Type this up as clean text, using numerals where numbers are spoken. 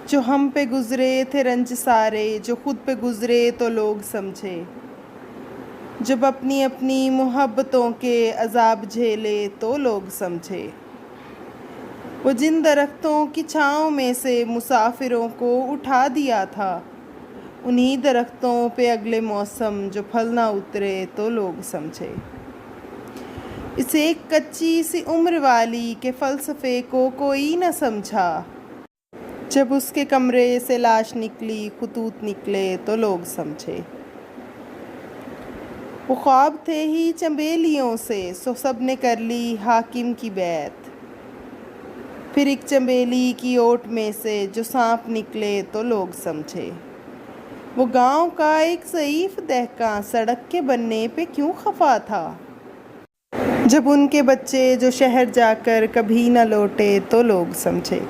جو ہم پہ گزرے تھے رنج سارے، جو خود پہ گزرے تو لوگ سمجھے، جب اپنی اپنی محبتوں کے عذاب جھیلے تو لوگ سمجھے۔ وہ جن درختوں کی چھاؤں میں سے مسافروں کو اٹھا دیا تھا، انہی درختوں پہ اگلے موسم جو پھل نہ اترے تو لوگ سمجھے۔ اس ایک کچی سی عمر والی کے فلسفے کو کوئی نہ سمجھا، جب اس کے کمرے سے لاش نکلی خطوط نکلے تو لوگ سمجھے۔ وہ خواب تھے ہی چنبیلیوں سے، سو سب نے کر لی حاکم کی بیعت، پھر ایک چنبیلی کی اوٹ میں سے جو سانپ نکلے تو لوگ سمجھے۔ وہ گاؤں کا ایک ضعیف دہقاں سڑک کے بننے پہ کیوں خفا تھا، جب ان کے بچے جو شہر جا کر کبھی نہ لوٹے تو لوگ سمجھے۔